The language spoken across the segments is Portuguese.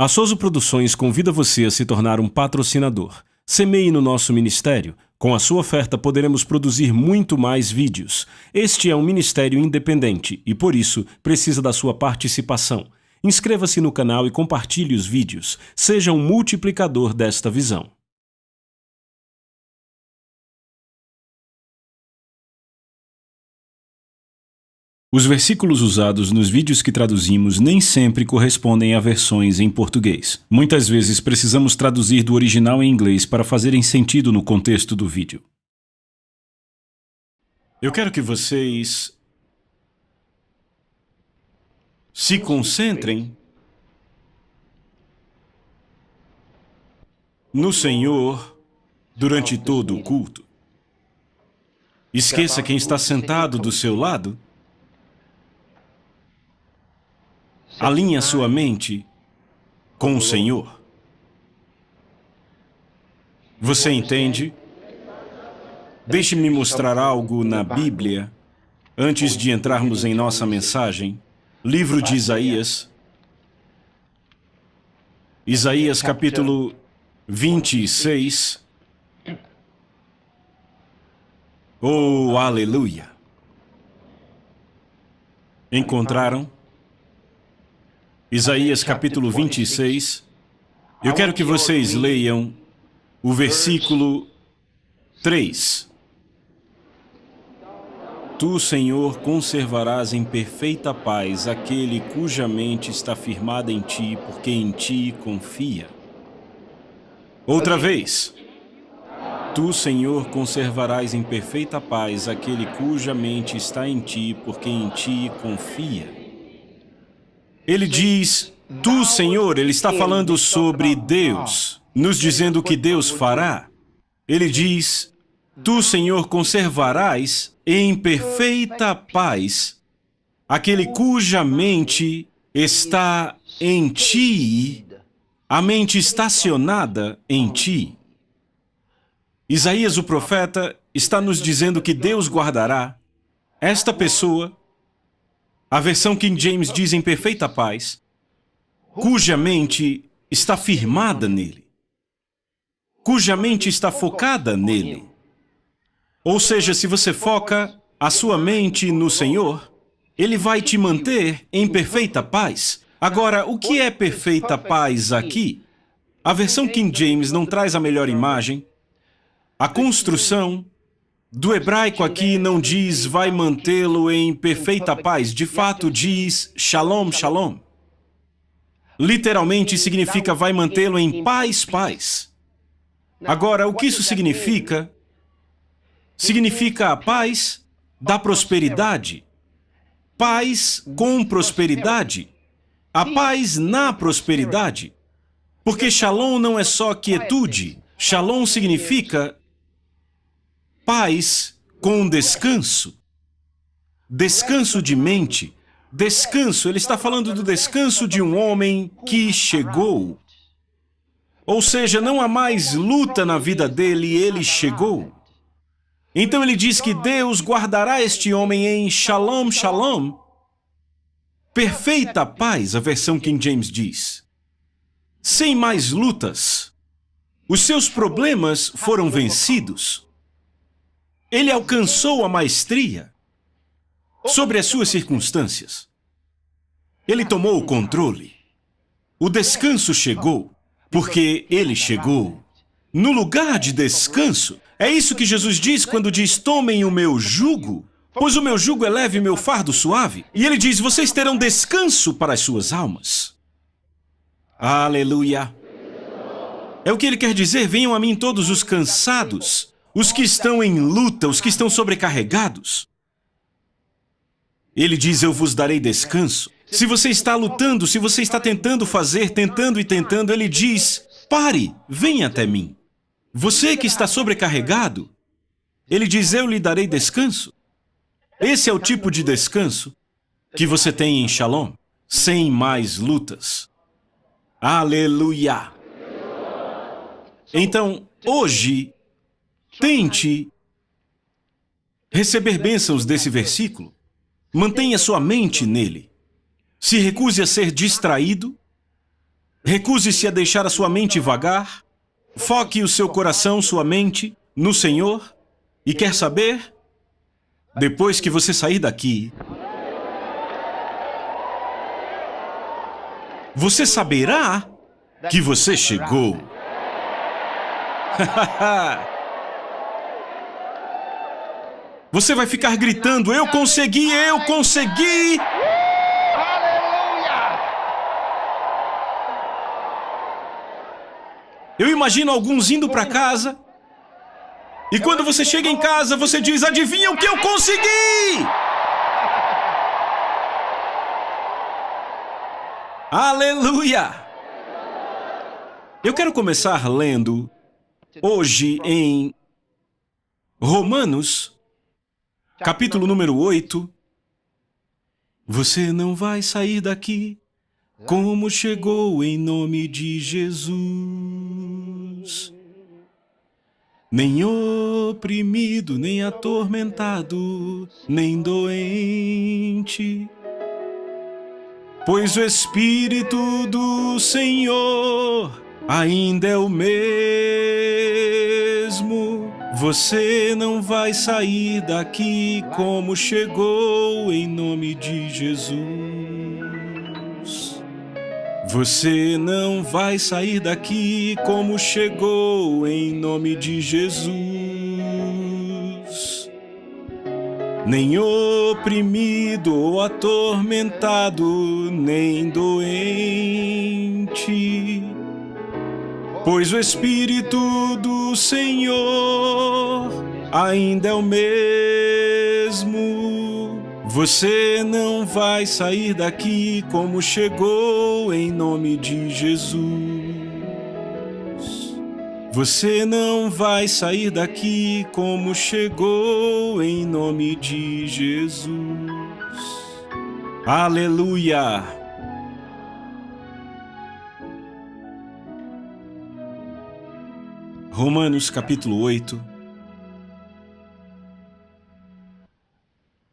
A Souza Produções convida você a se tornar um patrocinador. Semeie no nosso ministério. Com a sua oferta poderemos produzir muito mais vídeos. Este é um ministério independente e, por isso, precisa da sua participação. Inscreva-se no canal e compartilhe os vídeos. Seja um multiplicador desta visão. Os versículos usados nos vídeos que traduzimos nem sempre correspondem a versões em português. Muitas vezes precisamos traduzir do original em inglês para fazerem sentido no contexto do vídeo. Eu quero que vocês se concentrem no Senhor durante todo o culto. Esqueça quem está sentado do seu lado. Alinhe a sua mente com o Senhor. Você entende? Deixe-me mostrar algo na Bíblia antes de entrarmos em nossa mensagem. Livro de Isaías. Isaías capítulo 26. Oh, aleluia! Encontraram? Isaías capítulo 26, eu quero que vocês leiam o versículo 3. Tu, Senhor, conservarás em perfeita paz aquele cuja mente está firmada em ti, porque em ti confia. Outra vez. Tu, Senhor, conservarás em perfeita paz aquele cuja mente está em ti, porque em ti confia. Ele diz, tu, Senhor, ele está falando sobre Deus, nos dizendo o que Deus fará. Ele diz, tu, Senhor, conservarás em perfeita paz aquele cuja mente está em ti, a mente estacionada em ti. Isaías, o profeta, está nos dizendo que Deus guardará esta pessoa. A versão King James diz em perfeita paz, cuja mente está firmada nele, cuja mente está focada nele. Ou seja, se você foca a sua mente no Senhor, Ele vai te manter em perfeita paz. Agora, o que é perfeita paz aqui? A versão King James não traz a melhor imagem. A construção do hebraico aqui não diz vai mantê-lo em perfeita paz, de fato diz shalom, shalom. Literalmente significa vai mantê-lo em paz, paz. Agora, o que isso significa? Significa a paz da prosperidade, paz com prosperidade, a paz na prosperidade. Porque shalom não é só quietude, shalom significa paz com descanso, descanso de mente, descanso, ele está falando do descanso de um homem que chegou. Ou seja, não há mais luta na vida dele, ele chegou. Então ele diz que Deus guardará este homem em shalom, shalom, perfeita paz, a versão King James diz. Sem mais lutas. Os seus problemas foram vencidos. Ele alcançou a maestria sobre as suas circunstâncias. Ele tomou o controle. O descanso chegou, porque ele chegou. No lugar de descanso, é isso que Jesus diz quando diz, tomem o meu jugo, pois o meu jugo é leve e meu fardo suave. E ele diz, vocês terão descanso para as suas almas. Aleluia! É o que ele quer dizer, venham a mim todos os cansados, os que estão em luta, os que estão sobrecarregados. Ele diz, eu vos darei descanso. Se você está lutando, se você está tentando fazer, tentando e tentando, ele diz, pare, venha até mim. Você que está sobrecarregado, ele diz, eu lhe darei descanso. Esse é o tipo de descanso que você tem em Shalom, sem mais lutas. Aleluia! Então, hoje, tente receber bênçãos desse versículo. Mantenha sua mente nele. Se recuse a ser distraído. Recuse-se a deixar a sua mente vagar. Foque o seu coração, sua mente, no Senhor. E quer saber? Depois que você sair daqui, você saberá que você chegou. Você vai ficar gritando, eu consegui, eu consegui! Eu imagino alguns indo para casa, e quando você chega em casa, você diz, adivinha o que eu consegui? Aleluia! Eu quero começar lendo hoje em Romanos, capítulo número 8. Você não vai sair daqui como chegou em nome de Jesus. Nem oprimido, nem atormentado, nem doente. Pois o Espírito do Senhor ainda é o mesmo. Você não vai sair daqui como chegou em nome de Jesus. Você não vai sair daqui como chegou em nome de Jesus. Nem oprimido ou atormentado, nem doente. Pois o Espírito do Senhor ainda é o mesmo. Você não vai sair daqui como chegou em nome de Jesus. Você não vai sair daqui como chegou em nome de Jesus. Aleluia! Romanos capítulo 8.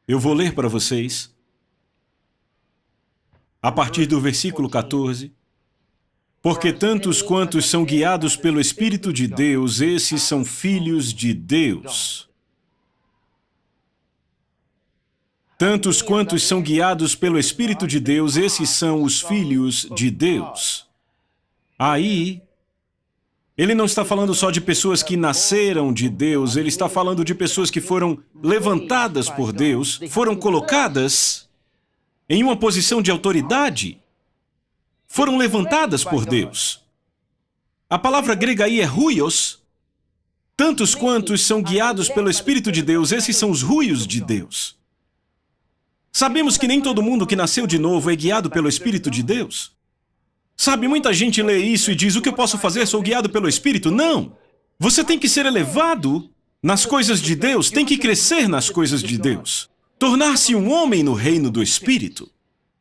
Eu vou ler para vocês, a partir do versículo 14. Porque tantos quantos são guiados pelo Espírito de Deus, esses são filhos de Deus. Tantos quantos são guiados pelo Espírito de Deus, esses são os filhos de Deus. Aí, ele não está falando só de pessoas que nasceram de Deus, ele está falando de pessoas que foram levantadas por Deus, foram colocadas em uma posição de autoridade, foram levantadas por Deus. A palavra grega aí é huios. Tantos quantos são guiados pelo Espírito de Deus, esses são os huios de Deus. Sabemos que nem todo mundo que nasceu de novo é guiado pelo Espírito de Deus. Sabe, muita gente lê isso e diz, o que eu posso fazer? Sou guiado pelo Espírito. Não! Você tem que ser elevado nas coisas de Deus, tem que crescer nas coisas de Deus. Tornar-se um homem no reino do Espírito,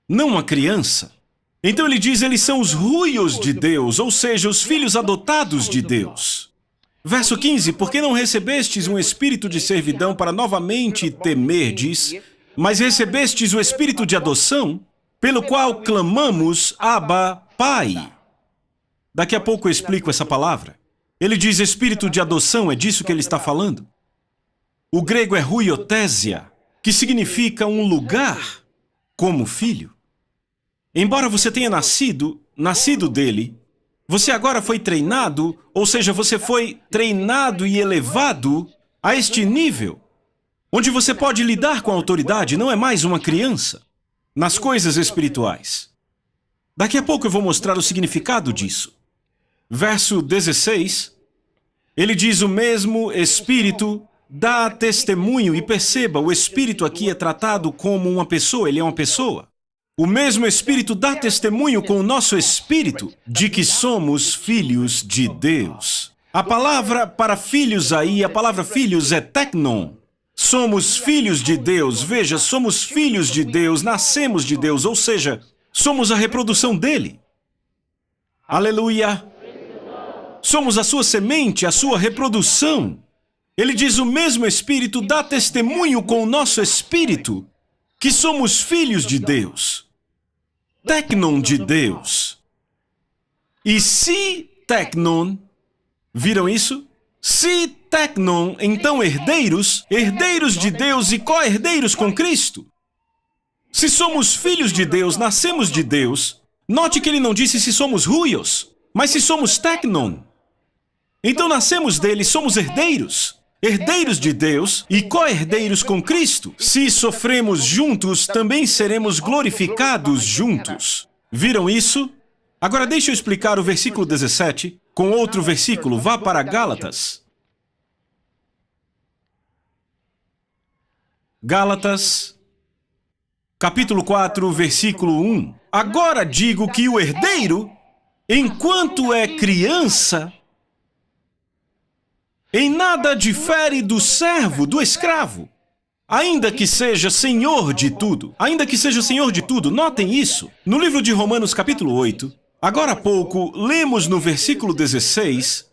não uma criança. Então ele diz, eles são os huios de Deus, ou seja, os filhos adotados de Deus. Verso 15, porque não recebestes um espírito de servidão para novamente temerdes, mas recebestes o espírito de adoção, pelo qual clamamos, Abba, Pai. Daqui a pouco eu explico essa palavra. Ele diz espírito de adoção, é disso que ele está falando. O grego é huiotésia, que significa um lugar como filho. Embora você tenha nascido dele, você agora foi treinado, ou seja, você foi treinado e elevado a este nível, onde você pode lidar com a autoridade, não é mais uma criança, nas coisas espirituais. Daqui a pouco eu vou mostrar o significado disso. Verso 16, ele diz, o mesmo Espírito dá testemunho, e perceba, o Espírito aqui é tratado como uma pessoa, ele é uma pessoa. O mesmo Espírito dá testemunho com o nosso espírito de que somos filhos de Deus. A palavra para filhos aí, a palavra filhos é teknon. Somos filhos de Deus, veja, somos filhos de Deus, nascemos de Deus, ou seja, somos a reprodução dele. Aleluia! Somos a sua semente, a sua reprodução. Ele diz, o mesmo Espírito dá testemunho com o nosso espírito que somos filhos de Deus. Teknon de Deus. E si teknon, viram isso? Si teknon, então herdeiros, herdeiros de Deus e co-herdeiros com Cristo. Se somos filhos de Deus, nascemos de Deus, note que ele não disse se somos huios, mas se somos teknon. Então nascemos dele, somos herdeiros. Herdeiros de Deus e co-herdeiros com Cristo. Se sofremos juntos, também seremos glorificados juntos. Viram isso? Agora deixa eu explicar o versículo 17 com outro versículo. Vá para Gálatas. Gálatas, capítulo 4, versículo 1. Agora digo que o herdeiro, enquanto é criança, em nada difere do servo, do escravo, ainda que seja senhor de tudo. Ainda que seja senhor de tudo, notem isso. No livro de Romanos, capítulo 8, agora há pouco, lemos no versículo 16,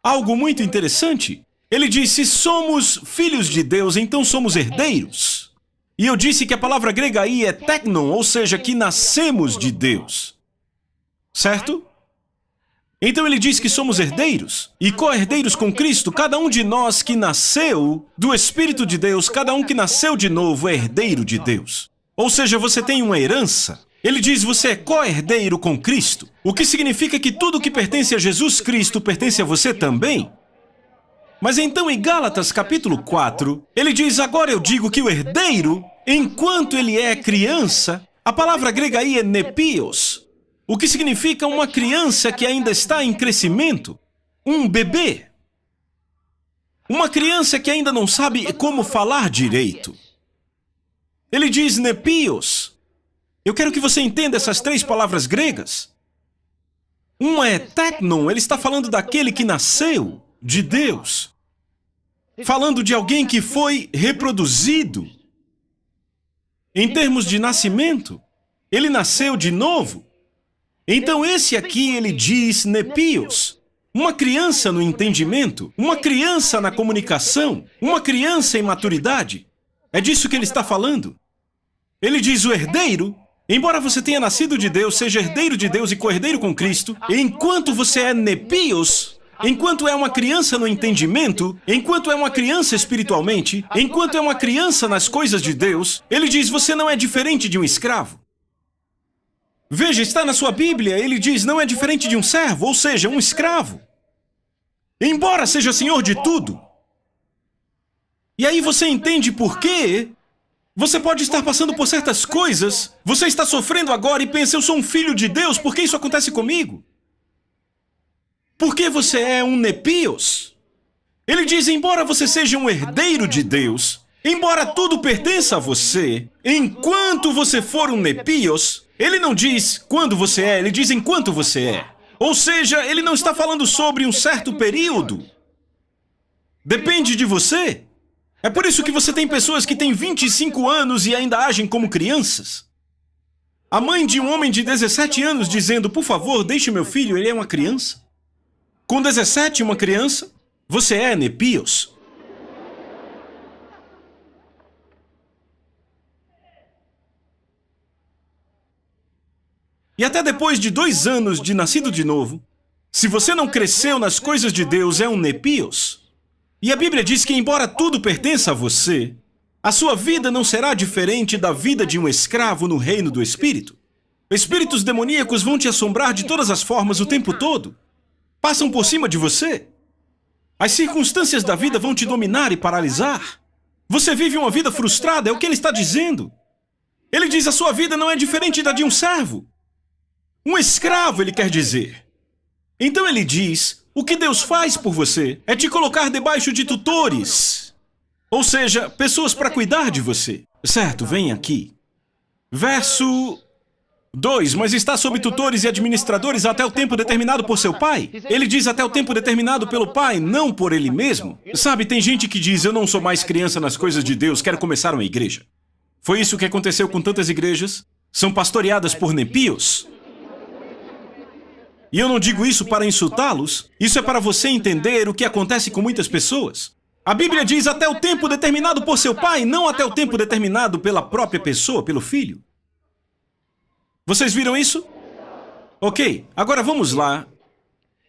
algo muito interessante. Ele diz, se somos filhos de Deus, então somos herdeiros. E eu disse que a palavra grega aí é teknon, ou seja, que nascemos de Deus. Certo? Então ele diz que somos herdeiros e co-herdeiros com Cristo. Cada um de nós que nasceu do Espírito de Deus, cada um que nasceu de novo é herdeiro de Deus. Ou seja, você tem uma herança. Ele diz, você é co-herdeiro com Cristo. O que significa que tudo que pertence a Jesus Cristo pertence a você também. Mas então em Gálatas capítulo 4, ele diz, agora eu digo que o herdeiro, enquanto ele é criança, a palavra grega aí é nepios, o que significa uma criança que ainda está em crescimento, um bebê. Uma criança que ainda não sabe como falar direito. Ele diz nepios. Eu quero que você entenda essas três palavras gregas. Uma é teknon, ele está falando daquele que nasceu de Deus. Falando de alguém que foi reproduzido. Em termos de nascimento, ele nasceu de novo. Então esse aqui ele diz nepios, uma criança no entendimento, uma criança na comunicação, uma criança em maturidade. É disso que ele está falando. Ele diz o herdeiro, embora você tenha nascido de Deus, seja herdeiro de Deus e co-herdeiro com Cristo, enquanto você é nepios, enquanto é uma criança no entendimento, enquanto é uma criança espiritualmente, enquanto é uma criança nas coisas de Deus, ele diz, você não é diferente de um escravo. Veja, está na sua Bíblia, ele diz, não é diferente de um servo, ou seja, um escravo. Embora seja senhor de tudo. E aí você entende por quê? Você pode estar passando por certas coisas, você está sofrendo agora e pensa, eu sou um filho de Deus, por que isso acontece comigo? Porque você é um nepios. Ele diz, embora você seja um herdeiro de Deus, embora tudo pertença a você, enquanto você for um nepios, ele não diz quando você é, ele diz enquanto você é. Ou seja, ele não está falando sobre um certo período. Depende de você. É por isso que você tem pessoas que têm 25 anos e ainda agem como crianças. A mãe de um homem de 17 anos dizendo, por favor, deixe meu filho, ele é uma criança. Com 17, uma criança, você é nepios. E até depois de 2 anos de nascido de novo, se você não cresceu nas coisas de Deus, é um nepios. E a Bíblia diz que, embora tudo pertença a você, a sua vida não será diferente da vida de um escravo no reino do Espírito. Espíritos demoníacos vão te assombrar de todas as formas o tempo todo. Passam por cima de você. As circunstâncias da vida vão te dominar e paralisar. Você vive uma vida frustrada, é o que ele está dizendo. Ele diz, a sua vida não é diferente da de um servo. Um escravo, ele quer dizer. Então ele diz, o que Deus faz por você é te colocar debaixo de tutores. Ou seja, pessoas para cuidar de você. Certo, vem aqui. Verso 2, mas está sob tutores e administradores até o tempo determinado por seu pai. Ele diz até o tempo determinado pelo pai, não por ele mesmo. Sabe, tem gente que diz, eu não sou mais criança nas coisas de Deus, quero começar uma igreja. Foi isso que aconteceu com tantas igrejas. São pastoreadas por nepios. E eu não digo isso para insultá-los, isso é para você entender o que acontece com muitas pessoas. A Bíblia diz até o tempo determinado por seu pai, não até o tempo determinado pela própria pessoa, pelo filho. Vocês viram isso? Ok, agora vamos lá.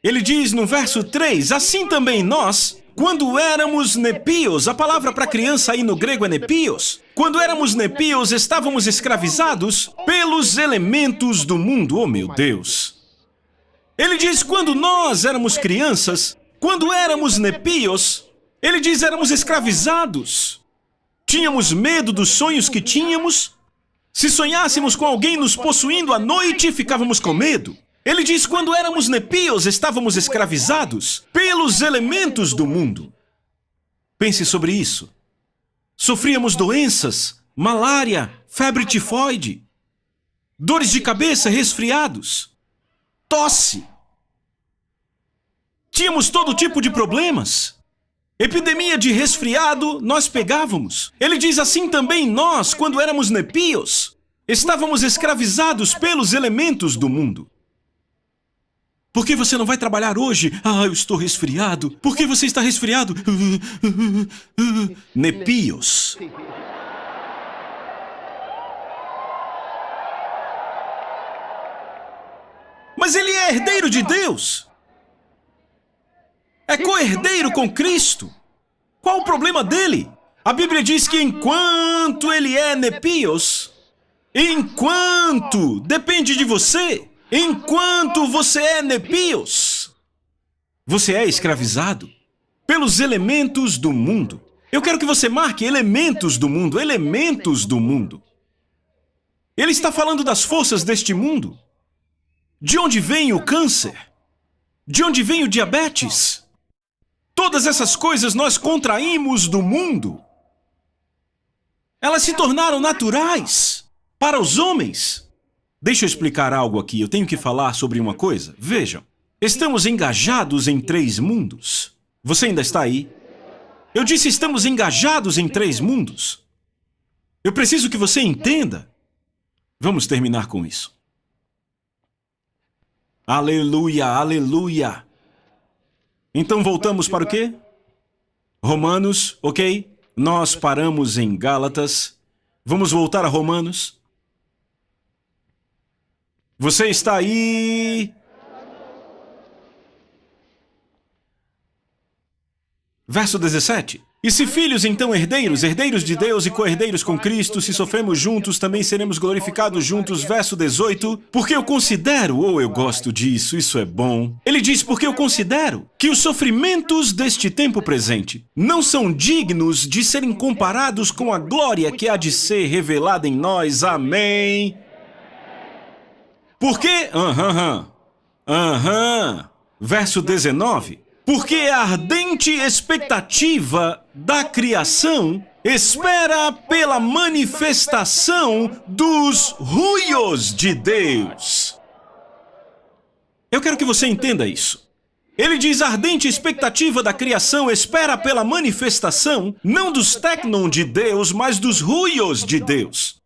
Ele diz no verso 3, assim também nós, quando éramos nepios, a palavra para criança aí no grego é nepios. Quando éramos nepios, estávamos escravizados pelos elementos do mundo. Oh, meu Deus! Ele diz, quando nós éramos crianças, quando éramos nepios, ele diz, éramos escravizados. Tínhamos medo dos sonhos que tínhamos. Se sonhássemos com alguém nos possuindo à noite, ficávamos com medo. Ele diz, quando éramos nepios, estávamos escravizados pelos elementos do mundo. Pense sobre isso. Sofríamos doenças, malária, febre tifoide, dores de cabeça, resfriados, tosse. Tínhamos todo tipo de problemas. Epidemia de resfriado nós pegávamos. Ele diz assim também nós, quando éramos nepios, estávamos escravizados pelos elementos do mundo. Por que você não vai trabalhar hoje? Ah, eu estou resfriado. Por que você está resfriado? Nepios. Mas ele é herdeiro de Deus. É co-herdeiro com Cristo. Qual o problema dele? A Bíblia diz que enquanto ele é nepios, enquanto depende de você, enquanto você é nepios, você é escravizado pelos elementos do mundo. Eu quero que você marque elementos do mundo, elementos do mundo. Ele está falando das forças deste mundo. De onde vem o câncer? De onde vem o diabetes? Todas essas coisas nós contraímos do mundo. Elas se tornaram naturais para os homens. Deixa eu explicar algo aqui. Eu tenho que falar sobre uma coisa. Vejam, estamos engajados em 3 mundos. Você ainda está aí? Eu disse estamos engajados em 3 mundos. Eu preciso que você entenda. Vamos terminar com isso. Aleluia, aleluia. Então voltamos para o quê? Romanos, ok? Nós paramos em Gálatas. Vamos voltar a Romanos. Você está aí? Verso 17. E se filhos, então herdeiros, herdeiros de Deus e co-herdeiros com Cristo, se sofremos juntos, também seremos glorificados juntos. Verso 18. Porque eu considero, ou eu gosto disso, isso é bom. Ele diz, porque eu considero que os sofrimentos deste tempo presente não são dignos de serem comparados com a glória que há de ser revelada em nós. Amém. Por quê? Verso 19. Porque a ardente expectativa da criação espera pela manifestação dos ruios de Deus. Eu quero que você entenda isso. Ele diz, a ardente expectativa da criação espera pela manifestação, não dos tecnon de Deus, mas dos ruios de Deus.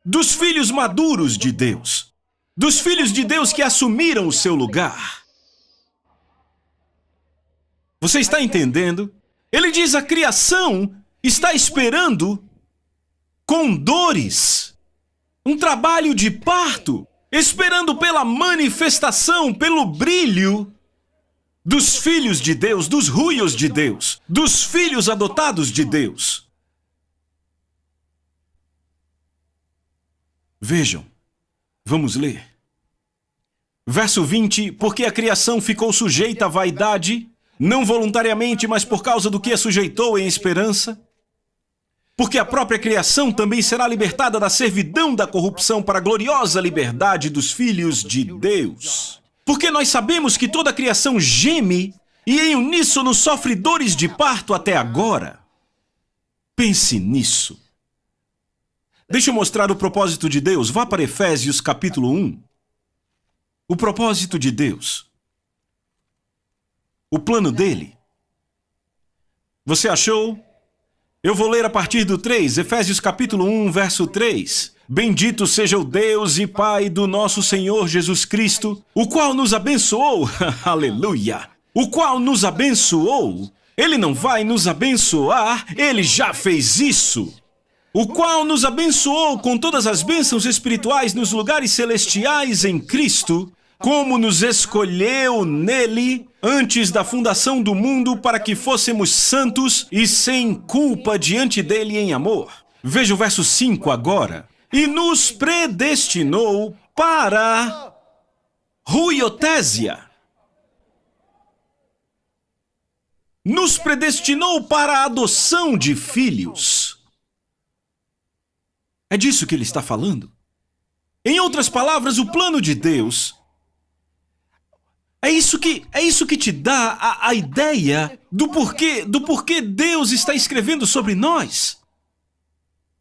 Dos filhos maduros de Deus. Dos filhos de Deus que assumiram o seu lugar. Você está entendendo? Ele diz, a criação está esperando com dores, um trabalho de parto, esperando pela manifestação, pelo brilho dos filhos de Deus, dos ruios de Deus, dos filhos adotados de Deus. Vejam, vamos ler. Verso 20, porque a criação ficou sujeita à vaidade, não voluntariamente, mas por causa do que a sujeitou em esperança. Porque a própria criação também será libertada da servidão da corrupção para a gloriosa liberdade dos filhos de Deus. Porque nós sabemos que toda a criação geme e em uníssono sofre dores de parto até agora. Pense nisso. Deixa eu mostrar o propósito de Deus. Vá para Efésios capítulo 1. O propósito de Deus. O plano dele. Você achou? Eu vou ler a partir do 3, Efésios capítulo 1, verso 3. Bendito seja o Deus e Pai do nosso Senhor Jesus Cristo, o qual nos abençoou, aleluia, o qual nos abençoou. Ele não vai nos abençoar, ele já fez isso. O qual nos abençoou com todas as bênçãos espirituais nos lugares celestiais em Cristo, como nos escolheu nele antes da fundação do mundo para que fôssemos santos e sem culpa diante dele em amor. Veja o verso 5 agora. E nos predestinou para huiotésia. Nos predestinou para a adoção de filhos. É disso que ele está falando. Em outras palavras, o plano de Deus é isso que te dá a ideia do porquê Deus está escrevendo sobre nós.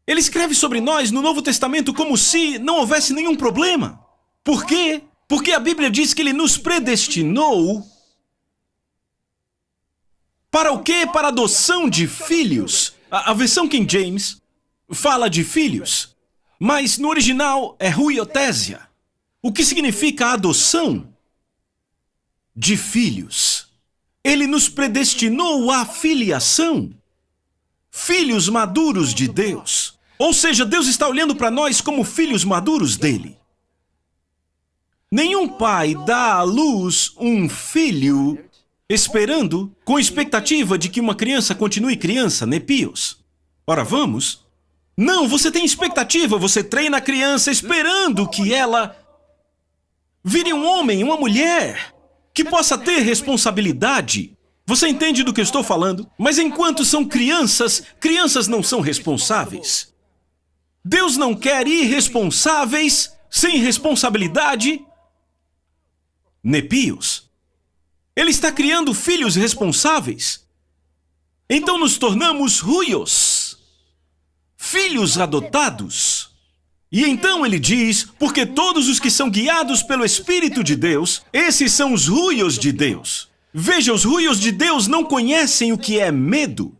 Ele escreve sobre nós no Novo Testamento como se não houvesse nenhum problema. Por quê? Porque a Bíblia diz que ele nos predestinou para o quê? Para a adoção de filhos. A versão King James fala de filhos, mas no original é huiotésia, o que significa adoção de filhos. Ele nos predestinou à filiação, filhos maduros de Deus. Ou seja, Deus está olhando para nós como filhos maduros dele. Nenhum pai dá à luz um filho esperando, com expectativa de que uma criança continue criança, nepios. Ora, vamos? Não, você tem expectativa, você treina a criança esperando que ela vire um homem, uma mulher, que possa ter responsabilidade. Você entende do que eu estou falando? Mas enquanto são crianças, crianças não são responsáveis. Deus não quer irresponsáveis, sem responsabilidade, nepios. Ele está criando filhos responsáveis. Então nos tornamos huios, filhos adotados. E então ele diz, porque todos os que são guiados pelo Espírito de Deus, esses são os huios de Deus. Veja, os huios de Deus não conhecem o que é medo.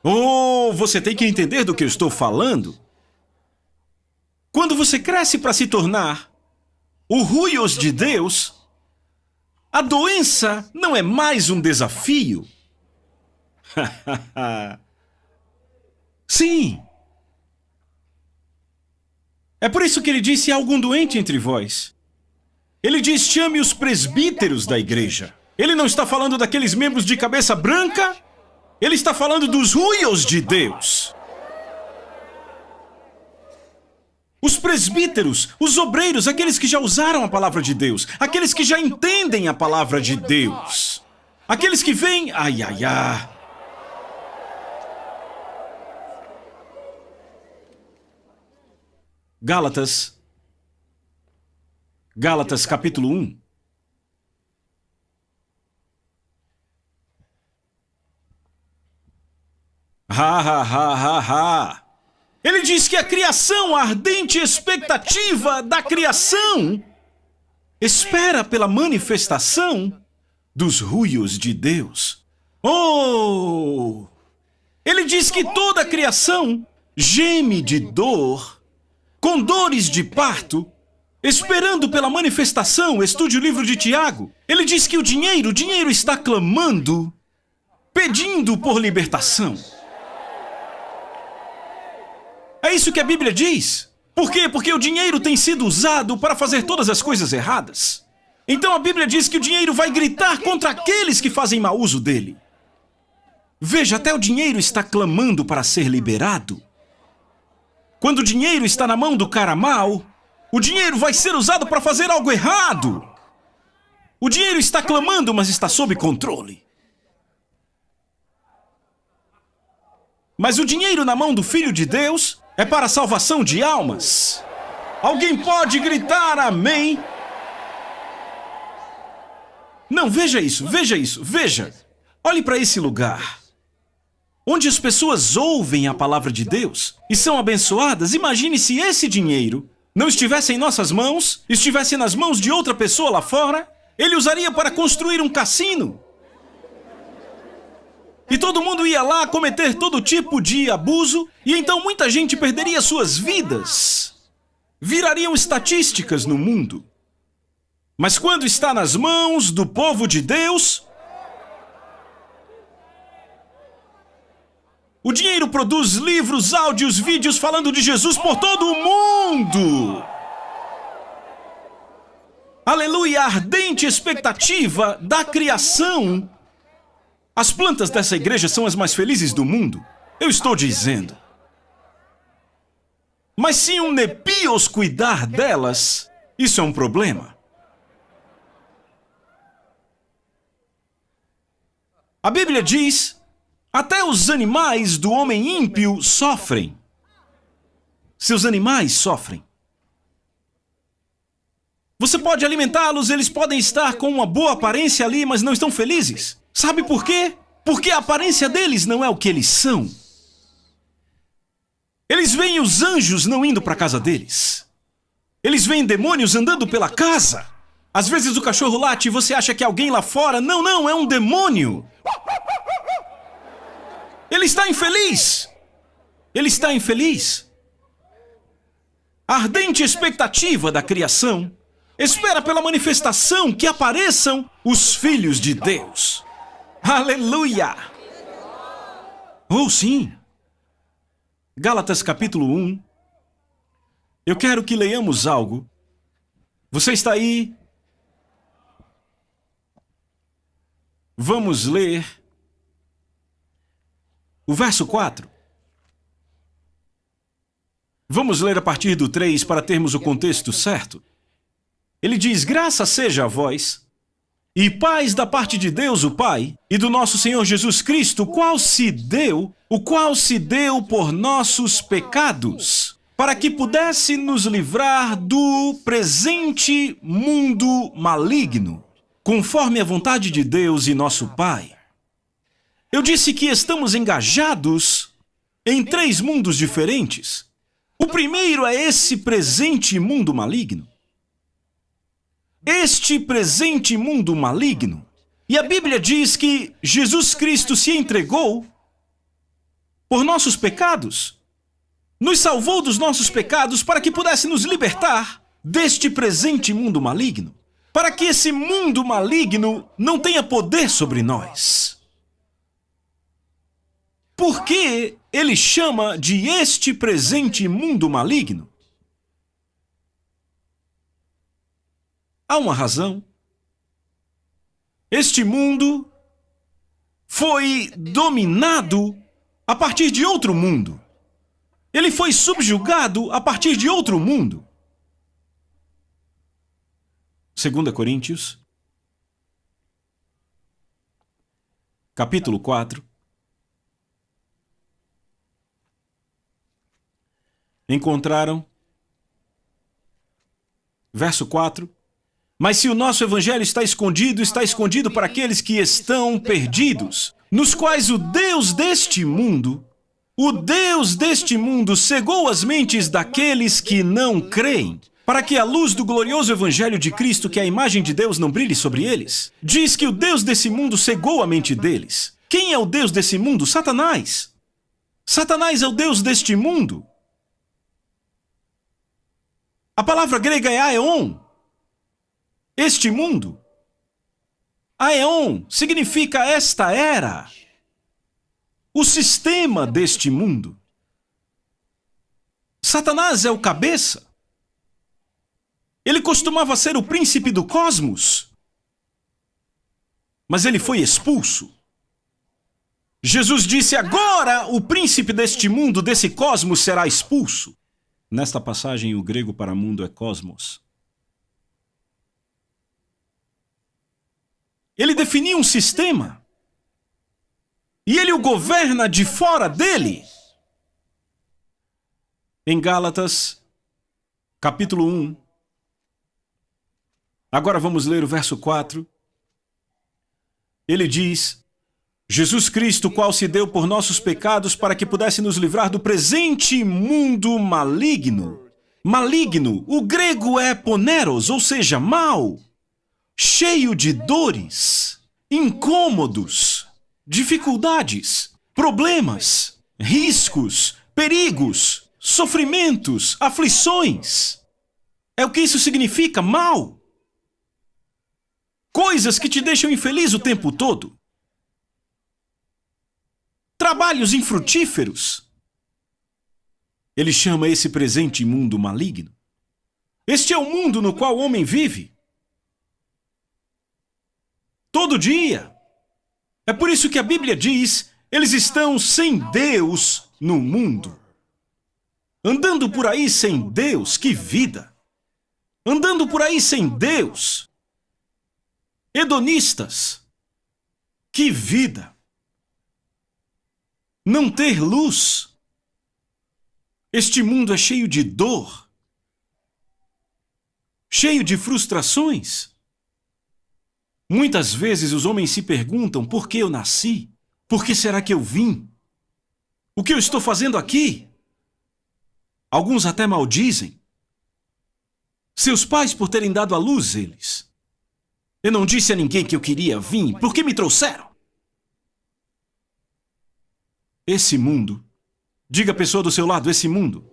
Oh, você tem que entender do que eu estou falando. Quando você cresce para se tornar o huios de Deus, a doença não é mais um desafio. Sim. É por isso que ele disse: há algum doente entre vós. Ele diz: chame os presbíteros da igreja. Ele não está falando daqueles membros de cabeça branca. Ele está falando dos huios de Deus. Os presbíteros, os obreiros, aqueles que já usaram a palavra de Deus, aqueles que já entendem a palavra de Deus, aqueles que veem, ai, ai, ai. Gálatas capítulo 1. Ele diz que a criação, a ardente expectativa da criação, espera pela manifestação dos huios de Deus. Oh! Ele diz que toda a criação geme de dor, com dores de parto, esperando pela manifestação. Estude o livro de Tiago. Ele diz que o dinheiro está clamando, pedindo por libertação. É isso que a Bíblia diz. Por quê? Porque o dinheiro tem sido usado para fazer todas as coisas erradas. Então a Bíblia diz que o dinheiro vai gritar contra aqueles que fazem mau uso dele. Veja, até o dinheiro está clamando para ser liberado. Quando o dinheiro está na mão do cara mau, o dinheiro vai ser usado para fazer algo errado. O dinheiro está clamando, mas está sob controle. Mas o dinheiro na mão do Filho de Deus é para a salvação de almas. Alguém pode gritar amém? Não, veja isso, veja. Olhe para esse lugar. Onde as pessoas ouvem a palavra de Deus e são abençoadas. Imagine se esse dinheiro não estivesse em nossas mãos, estivesse nas mãos de outra pessoa lá fora. Ele usaria para construir um cassino. E todo mundo ia lá cometer todo tipo de abuso, e então muita gente perderia suas vidas. Virariam estatísticas no mundo. Mas quando está nas mãos do povo de Deus, o dinheiro produz livros, áudios, vídeos falando de Jesus por todo o mundo. Aleluia, a ardente expectativa da criação. As plantas dessa igreja são as mais felizes do mundo. Eu estou dizendo. Mas se um Nepios cuidar delas, isso é um problema. A Bíblia diz, até os animais do homem ímpio sofrem. Seus animais sofrem. Você pode alimentá-los, eles podem estar com uma boa aparência ali, mas não estão felizes. Sabe por quê? Porque a aparência deles não é o que eles são. Eles veem os anjos não indo para a casa deles. Eles veem demônios andando pela casa. Às vezes o cachorro late e você acha que é alguém lá fora. Não, não, é um demônio. Ele está infeliz. Ele está infeliz. A ardente expectativa da criação espera pela manifestação que apareçam os filhos de Deus. Aleluia! Oh, sim! Gálatas capítulo 1. Eu quero que leiamos algo. Você está aí? Vamos ler o verso 4. Vamos ler a partir do 3 para termos o contexto certo. Ele diz, graça seja a vós, e paz da parte de Deus o Pai, e do nosso Senhor Jesus Cristo, o qual se deu por nossos pecados, para que pudesse nos livrar do presente mundo maligno, conforme a vontade de Deus e nosso Pai. Eu disse que estamos engajados em 3 mundos diferentes. O primeiro é esse presente mundo maligno. Este presente mundo maligno. E a Bíblia diz que Jesus Cristo se entregou por nossos pecados. Nos salvou dos nossos pecados para que pudesse nos libertar deste presente mundo maligno. Para que esse mundo maligno não tenha poder sobre nós. Por que ele chama de este presente mundo maligno? Há uma razão. Este mundo foi dominado a partir de outro mundo. Ele foi subjugado a partir de outro mundo. 2 Coríntios, capítulo 4. Encontraram? Verso 4. Mas se o nosso evangelho está escondido para aqueles que estão perdidos, nos quais o Deus deste mundo cegou as mentes daqueles que não creem, para que a luz do glorioso evangelho de Cristo, que é a imagem de Deus, não brilhe sobre eles. Diz que o Deus desse mundo cegou a mente deles. Quem é o Deus desse mundo? Satanás. Satanás é o Deus deste mundo. A palavra grega é aeon. Este mundo. Aeon significa esta era. O sistema deste mundo. Satanás é o cabeça. Ele costumava ser o príncipe do cosmos. Mas ele foi expulso. Jesus disse, agora o príncipe deste mundo, desse cosmos, será expulso. Nesta passagem, o grego para mundo é cosmos. Ele definiu um sistema. E ele o governa de fora dele. Em Gálatas, capítulo 1. Agora vamos ler o verso 4. Ele diz, Jesus Cristo, o qual se deu por nossos pecados para que pudesse nos livrar do presente mundo maligno. Maligno, o grego é poneros, ou seja, mal. Cheio de dores, incômodos, dificuldades, problemas, riscos, perigos, sofrimentos, aflições. É o que isso significa, mal. Coisas que te deixam infeliz o tempo todo. Trabalhos infrutíferos. Ele chama esse presente mundo maligno. Este é o mundo no qual o homem vive. Todo dia. É por isso que a Bíblia diz, eles estão sem Deus no mundo. Andando por aí sem Deus, que vida! Andando por aí sem Deus. Hedonistas. Que vida! Não ter luz. Este mundo é cheio de dor. Cheio de frustrações. Muitas vezes os homens se perguntam por que eu nasci? Por que será que eu vim? O que eu estou fazendo aqui? Alguns até maldizem seus pais por terem dado à luz eles. Eu não disse a ninguém que eu queria vir, por que me trouxeram? Esse mundo, diga a pessoa do seu lado, esse mundo,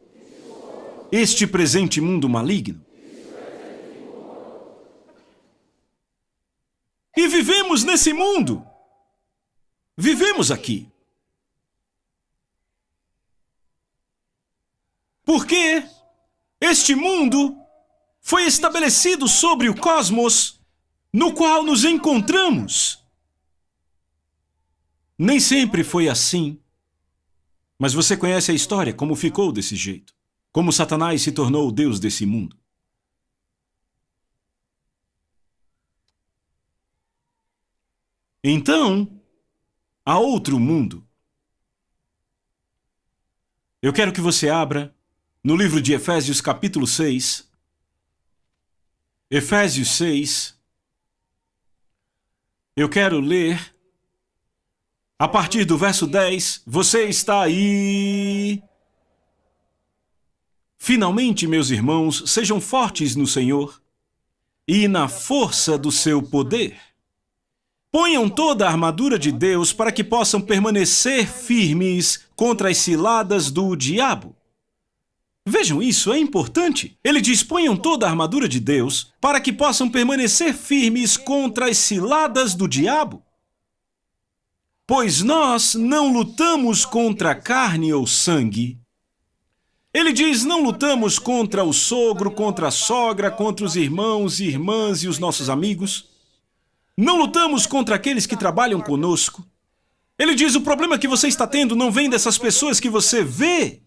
este presente mundo maligno. E vivemos nesse mundo. Vivemos aqui. Porque este mundo foi estabelecido sobre o cosmos no qual nos encontramos. Nem sempre foi assim. Mas você conhece a história, como ficou desse jeito. Como Satanás se tornou o Deus desse mundo. Então, há outro mundo. Eu quero que você abra no livro de Efésios, capítulo 6. Efésios 6. Eu quero ler a partir do verso 10. Você está aí? Finalmente, meus irmãos, sejam fortes no Senhor e na força do seu poder. Ponham toda a armadura de Deus para que possam permanecer firmes contra as ciladas do diabo. Vejam isso, é importante. Ele diz, ponham toda a armadura de Deus para que possam permanecer firmes contra as ciladas do diabo. Pois nós não lutamos contra carne ou sangue. Ele diz, não lutamos contra o sogro, contra a sogra, contra os irmãos e irmãs e os nossos amigos. Não lutamos contra aqueles que trabalham conosco. Ele diz, o problema que você está tendo não vem dessas pessoas que você vê.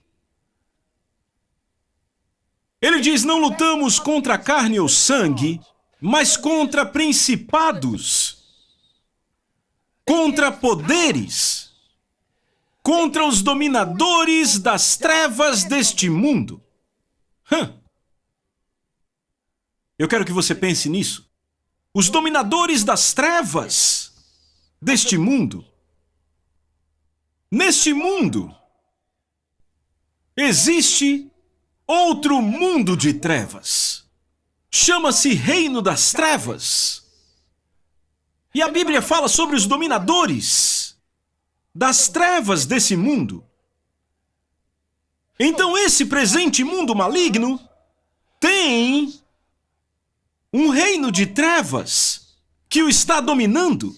Ele diz, não lutamos contra carne ou sangue, mas contra principados, contra poderes, contra os dominadores das trevas deste mundo. Eu quero que você pense nisso. Os dominadores das trevas deste mundo. Neste mundo, existe outro mundo de trevas. Chama-se Reino das Trevas. E a Bíblia fala sobre os dominadores das trevas desse mundo. Então esse presente mundo maligno tem um reino de trevas que o está dominando.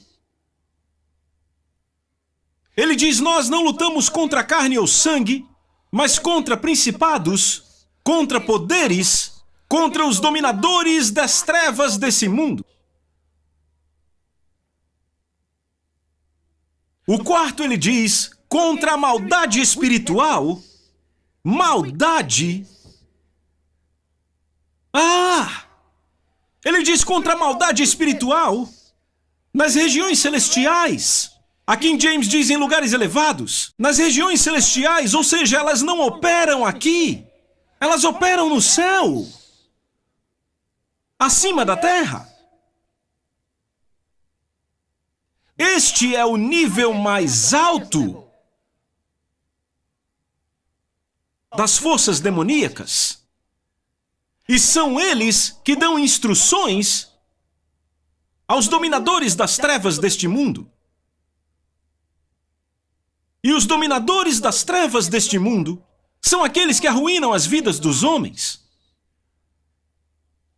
Ele diz, nós não lutamos contra carne ou sangue, mas contra principados, contra poderes, contra os dominadores das trevas desse mundo. O quarto ele diz, contra a maldade espiritual. Maldade? Ele diz contra a maldade espiritual nas regiões celestiais. A King James diz em lugares elevados. Nas regiões celestiais, ou seja, elas não operam aqui. Elas operam no céu. Acima da terra. Este é o nível mais alto das forças demoníacas. E são eles que dão instruções aos dominadores das trevas deste mundo. E os dominadores das trevas deste mundo são aqueles que arruinam as vidas dos homens.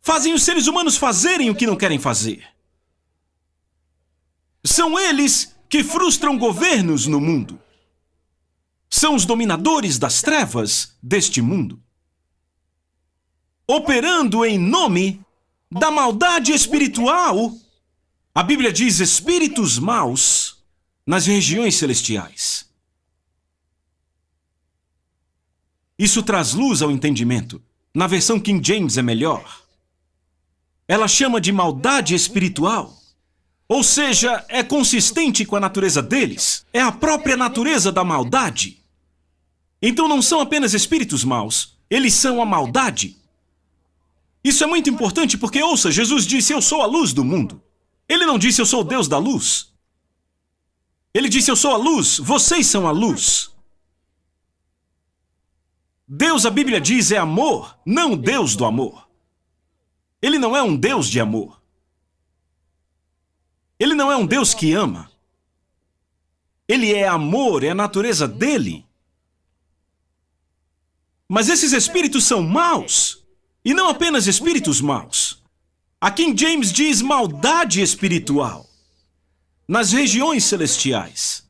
Fazem os seres humanos fazerem o que não querem fazer. São eles que frustram governos no mundo. São os dominadores das trevas deste mundo. Operando em nome da maldade espiritual A Bíblia diz espíritos maus nas regiões celestiais. Isso traz luz ao entendimento. Na versão King James é melhor. Ela chama de maldade espiritual. Ou seja, é consistente com a natureza deles. É a própria natureza da maldade. Então não são apenas espíritos maus, eles são a maldade. Isso é muito importante porque, ouça, Jesus disse, eu sou a luz do mundo. Ele não disse, eu sou o Deus da luz. Ele disse, eu sou a luz, vocês são a luz. Deus, a Bíblia diz, é amor, não o Deus do amor. Ele não é um Deus de amor. Ele não é um Deus que ama. Ele é amor, é a natureza dele. Mas esses espíritos são maus. E não apenas espíritos maus. A King James diz maldade espiritual. Nas regiões celestiais.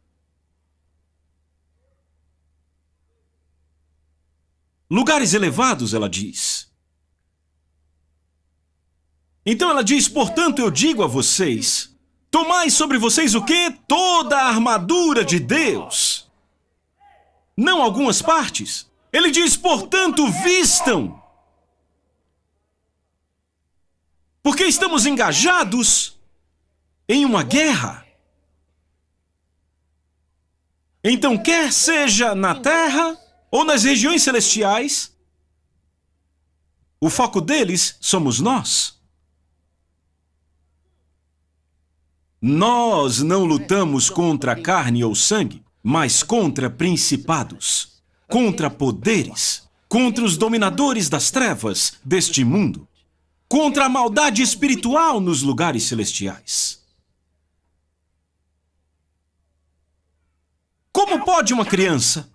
Lugares elevados, ela diz. Então ela diz, portanto eu digo a vocês, tomai sobre vocês o quê? Toda a armadura de Deus. Não algumas partes. Ele diz, portanto, vistam. Porque estamos engajados em uma guerra. Então, quer seja na terra ou nas regiões celestiais, o foco deles somos nós. Nós não lutamos contra carne ou sangue, mas contra principados, contra poderes, contra os dominadores das trevas deste mundo, contra a maldade espiritual nos lugares celestiais. Como pode uma criança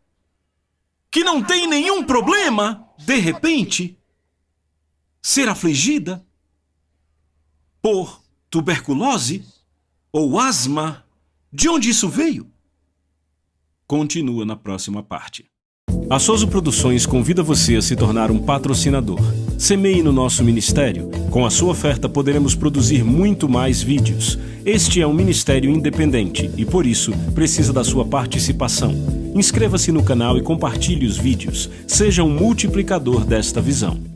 que não tem nenhum problema, de repente, ser afligida por tuberculose ou asma? De onde isso veio? Continua na próxima parte. A Soso Produções convida você a se tornar um patrocinador. Semeie no nosso ministério. Com a sua oferta poderemos produzir muito mais vídeos. Este é um ministério independente e, por isso, precisa da sua participação. Inscreva-se no canal e compartilhe os vídeos. Seja um multiplicador desta visão.